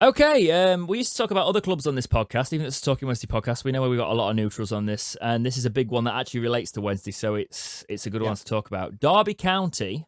Okay, we used to talk about other clubs on this podcast, even if it's a Talking Wednesday podcast. We know we've got a lot of neutrals on this, and this is a big one that actually relates to Wednesday, so it's a good one to talk about. Derby County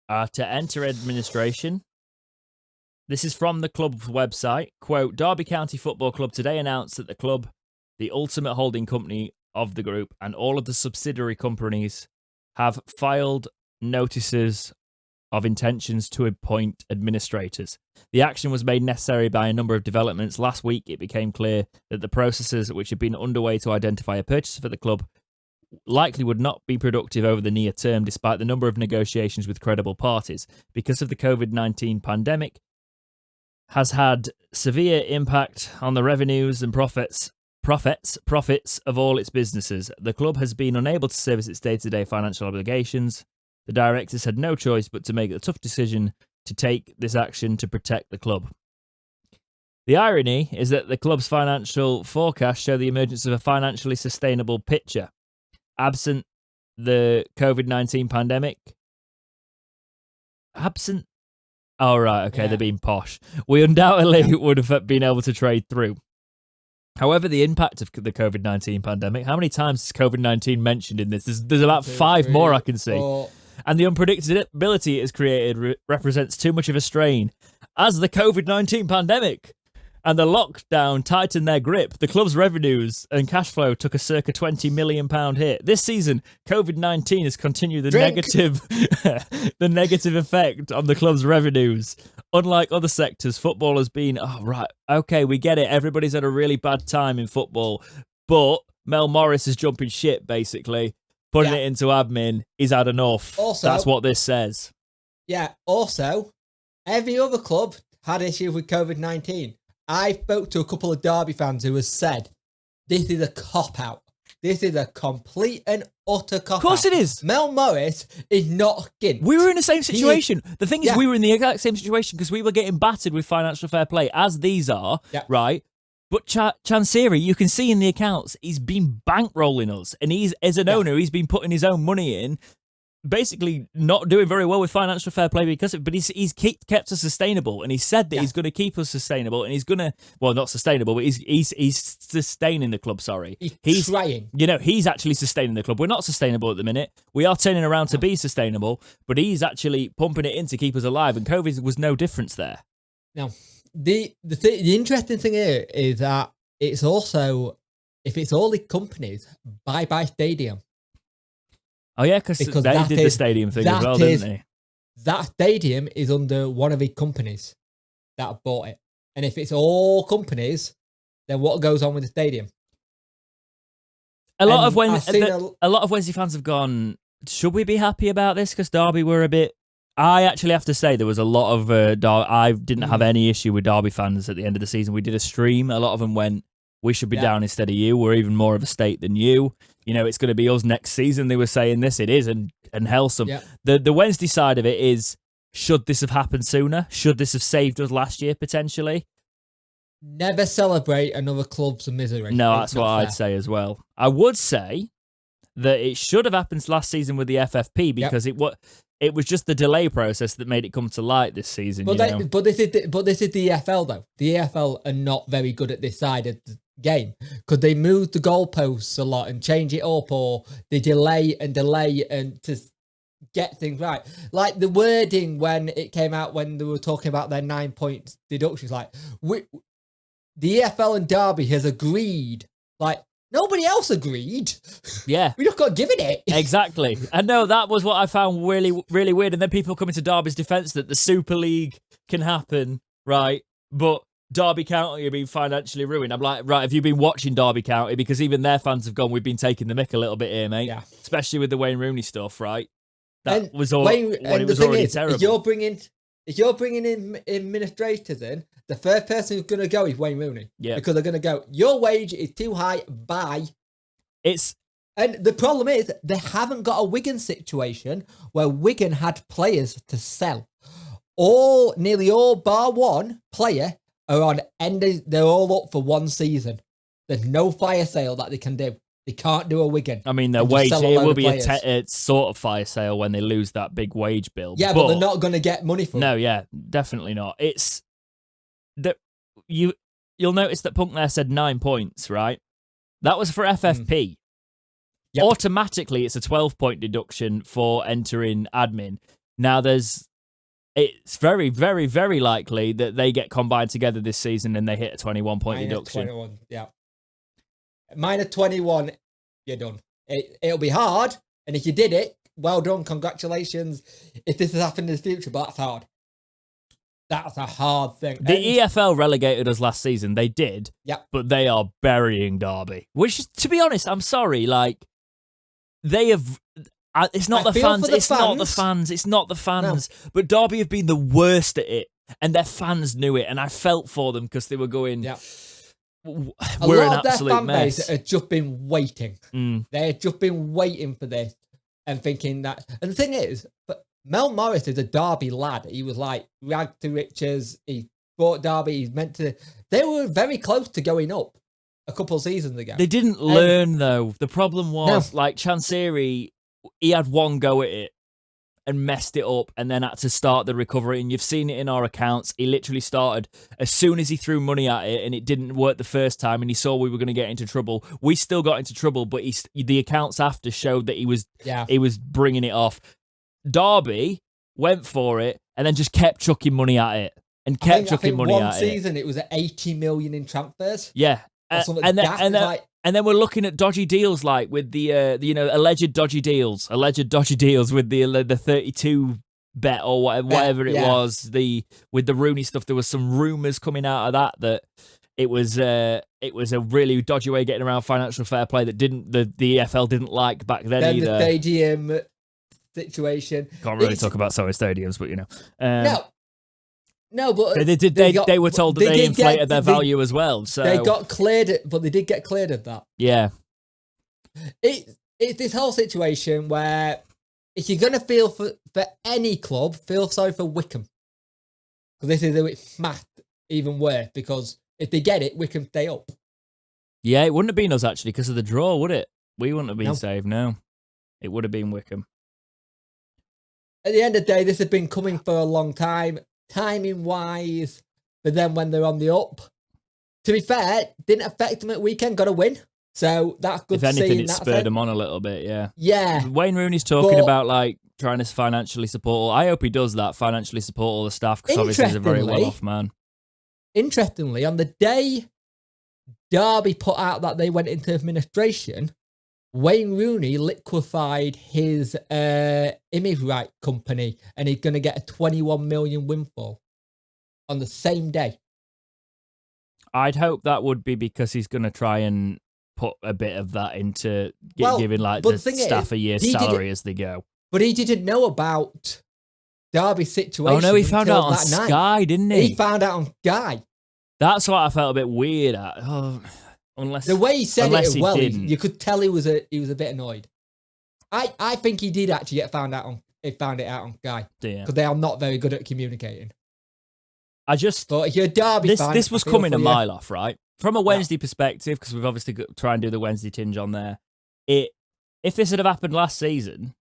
are to enter administration. This is from the club's website. Quote, Derby County Football Club today announced that the club, the ultimate holding company of the group, and all of the subsidiary companies have filed notices of intentions to appoint administrators. The action was made necessary by a number of developments. Last week, it became clear that the processes which had been underway to identify a purchaser for the club likely would not be productive over the near term, despite the number of negotiations with credible parties. Because of the COVID-19 pandemic, has had severe impact on the revenues and profits of all its businesses. The club has been unable to service its day-to-day financial obligations. The directors had no choice but to make the tough decision to take this action to protect the club. The irony is that the club's financial forecasts show the emergence of a financially sustainable picture. Absent the COVID-19 pandemic. Oh, right, okay, they're being posh. We undoubtedly would have been able to trade through. However, the impact of the COVID-19 pandemic, how many times is COVID-19 mentioned in this? There's about 5 more I can see. And the unpredictability it has created represents too much of a strain. As the COVID-19 pandemic and the lockdown tightened their grip, the club's revenues and cash flow took a circa £20 million hit. This season, COVID-19 has continued the negative effect on the club's revenues. Unlike other sectors, football has been, okay, we get it. Everybody's had a really bad time in football. But Mel Morris is jumping ship, basically. Putting it into admin, he's had enough. Also, that's what this says. Yeah, also, every other club had issues with COVID-19. I spoke to a couple of Derby fans who have said, this is a cop-out. This is a complete and utter cop-out. Of course it is. Mel Morris is not Gint. We were in the same situation. The thing is, we were in the exact same situation because we were getting battered with financial fair play, as these are, right? But Chansiri, you can see in the accounts, he's been bankrolling us. And he's, as an owner, he's been putting his own money in, basically not doing very well with financial fair play because of it. But he's kept us sustainable. And he said that he's going to keep us sustainable. And he's going to, well, not sustainable, but he's sustaining the club, sorry. He's trying. You know, he's actually sustaining the club. We're not sustainable at the minute. We are turning around to be sustainable, but he's actually pumping it in to keep us alive. And COVID was no difference there. No. The interesting thing here is that it's also, if it's all the companies, bye stadium. Oh yeah, because they did the stadium thing as well, didn't they? That stadium is under one of the companies that have bought it. And if it's all companies, then what goes on with the stadium? A lot of Wednesday fans have gone, should we be happy about this? Because Derby were a bit... I actually have to say there was a lot of... I didn't have any issue with Derby fans at the end of the season. We did a stream. A lot of them went, we should be down instead of you. We're even more of a state than you. You know, it's going to be us next season. They were saying this. It is, and Helsome. Yeah. The Wednesday side of it is, should this have happened sooner? Should this have saved us last year, potentially? Never celebrate another club's misery. No, that's what I'd say as well. I would say that it should have happened last season with the FFP because it was just the delay process that made it come to light this season. But this is the EFL though. The EFL are not very good at this side of the game because they move the goalposts a lot and change it up, or they delay and to get things right. Like the wording when it came out when they were talking about their 9-point deductions, like the EFL and Derby has agreed, like. Nobody else agreed. Yeah. We just got given it. Exactly. And no, that was what I found really, really weird. And then people coming to Derby's defence that the Super League can happen, right? But Derby County are being financially ruined. I'm like, right, have you been watching Derby County? Because even their fans have gone, we've been taking the mick a little bit here, mate. Yeah. Especially with the Wayne Rooney stuff, right? That was all. It was already terrible. If you're bringing in administrators in, the first person who's going to go is Wayne Rooney. Yeah. Because they're going to go, your wage is too high, bye. And the problem is, they haven't got a Wigan situation where Wigan had players to sell. Nearly all bar one player are on they're all up for one season. There's no fire sale that they can do. They can't do a Wigan. I mean, their wage, it will be a sort of fire sale when they lose that big wage bill. Yeah, but they're not going to get money for it. No, yeah, definitely not. you'll notice that Punk there said 9 points, right? That was for FFP. Yep. Automatically, it's a 12-point deduction for entering admin. Now, it's very, very, very likely that they get combined together this season and they hit a 21-point deduction. 21, yeah. Minus 21, you're done. It'll be hard, and if you did it, well done, congratulations. If this has happened in the future, but that's hard. That's a hard thing. The EFL relegated us last season. They did. Yep. But they are burying Derby. Which, to be honest, I'm sorry. Like, they have... It's not the fans. It's not the fans. It's not the fans. No. But Derby have been the worst at it. And their fans knew it. And I felt for them because they were going... Yep. We're an absolute mess. A lot of their fan base had just been waiting. They had just been waiting for this and thinking that... And the thing is... but Mel Morris is a Derby lad. He was like rag to riches. He bought Derby. He's meant to... They were very close to going up a couple of seasons ago. They didn't learn, though. The problem was, like, Chansiri, he had one go at it and messed it up and then had to start the recovery. And you've seen it in our accounts. He literally started as soon as he threw money at it and it didn't work the first time and he saw we were going to get into trouble. We still got into trouble, but the accounts after showed that he was bringing it off. Derby went for it and then just kept chucking money at it and kept chucking money at it. One season it was at 80 million in transfers. Yeah. And then we're looking at dodgy deals like with the alleged dodgy deals with the 32 bet or whatever it was, with the Rooney stuff. There was some rumours coming out of that it was a really dodgy way of getting around financial fair play that the EFL didn't like back then either. The stadium situation. Can't really talk about sorry stadiums, but no, but they were told that they inflated their value as well. So they got cleared, but they did get cleared of that. Yeah, it's this whole situation where if you're gonna feel for any club, feel sorry for Wycombe, because this is a math even worse. Because if they get it, Wycombe stay up. Yeah, it wouldn't have been us actually because of the draw, would it? We wouldn't have been saved. No, it would have been Wycombe. At the end of the day, this has been coming for a long time, timing-wise, but then when they're on the up, to be fair, didn't affect them at weekend, got a win. So that's good to see. If anything, it spurred them on a little bit, yeah. Yeah. Wayne Rooney's talking about, like, trying to financially support. I hope he does that, financially support all the staff, because obviously he's a very well-off man. Interestingly, on the day Derby put out that they went into administration, Wayne Rooney liquefied his image right company and he's going to get a 21 million windfall on the same day. I'd hope that would be because he's going to try and put a bit of that into giving like the staff a year's salary as they go. But he didn't know about Derby's situation. Oh no, he found out on Sky, didn't he? He found out on Sky. That's what I felt a bit weird at. Oh. Unless, the way he said it as well, you could tell he was a bit annoyed. I think he did actually found it out on Sky because they are not very good at communicating. But if you're a Derby fan, this was coming a mile off, right? From a Wednesday perspective, because we've obviously got try and do the Wednesday tinge on there. If this had have happened last season,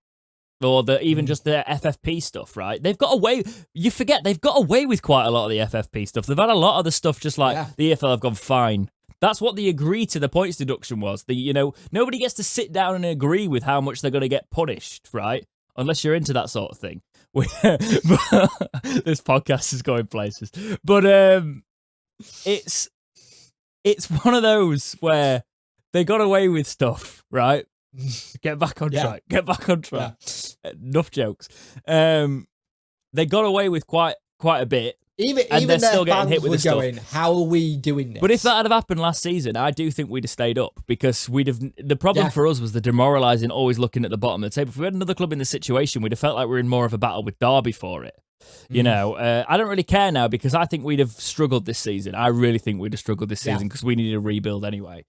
or even just the FFP stuff, right? They've got away. You forget they've got away with quite a lot of the FFP stuff. They've had a lot of the stuff just like the EFL have gone fine. That's what the agree to the points deduction was. Nobody gets to sit down and agree with how much they're going to get punished, right? Unless you're into that sort of thing. This podcast is going places. But it's one of those where they got away with stuff, right? Get back on track. Get back on track. Yeah. Enough jokes. They got away with quite a bit. Even they're still getting hit with the stuff. How are we doing this? But if that had happened last season, I do think we'd have stayed up because the problem for us was the demoralising, always looking at the bottom of the table. If we had another club in this situation, we'd have felt like we were in more of a battle with Derby for it. I don't really care now because I think we'd have struggled this season. I really think we'd have struggled this season because we needed a rebuild anyway.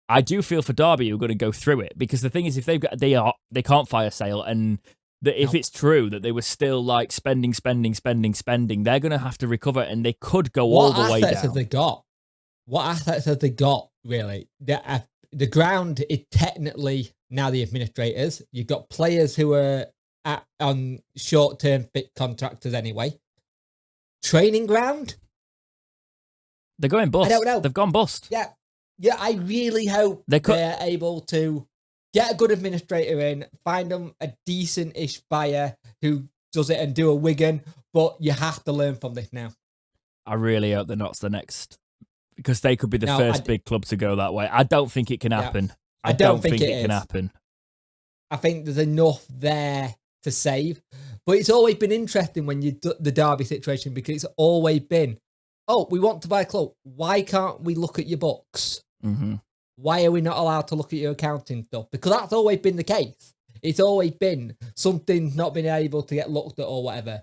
I do feel for Derby who are going to go through it because the thing is, if they can't fire sale and if it's true that they were still like spending, they're going to have to recover and they could go all the way down. What assets have they got? What assets have they got, really? The ground is technically now the administrators. You've got players who are on short-term fit contractors anyway. Training ground? They're going bust. I don't know. They've gone bust. Yeah. I really hope they're able to get a good administrator in, find them a decent-ish buyer who does it and do a Wigan, but you have to learn from this now. I really hope they're not the next, because they could be the first big club to go that way. I don't think it can happen. I don't think it can happen. I think there's enough there to save, but it's always been interesting when the Derby situation, because it's always been, oh, we want to buy a club. Why can't we look at your books? Mm-hmm. Why are we not allowed to look at your accounting stuff? Because that's always been the case. It's always been something not being able to get looked at or whatever.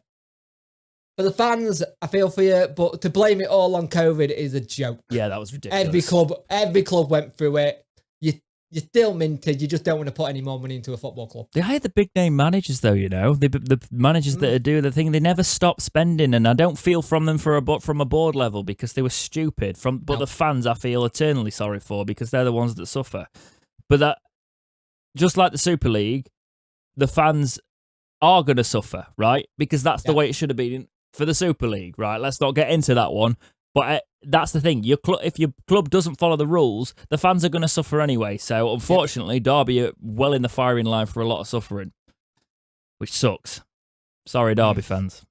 For the fans, I feel for you, but to blame it all on COVID is a joke. Yeah, that was ridiculous. Every club went through it. You're still minted. You just don't want to put any more money into a football club. They hire the big name managers, though. The managers that do the thing. They never stop spending, and I don't feel from them from a board level, because they were stupid. But the fans, I feel eternally sorry for, because they're the ones that suffer. But that, just like the Super League, the fans are going to suffer, right? Because that's the way it should have been for the Super League, right? Let's not get into that one. But that's the thing. If your club doesn't follow the rules, the fans are going to suffer anyway. So, unfortunately, Derby are well in the firing line for a lot of suffering, which sucks. Sorry, Derby fans.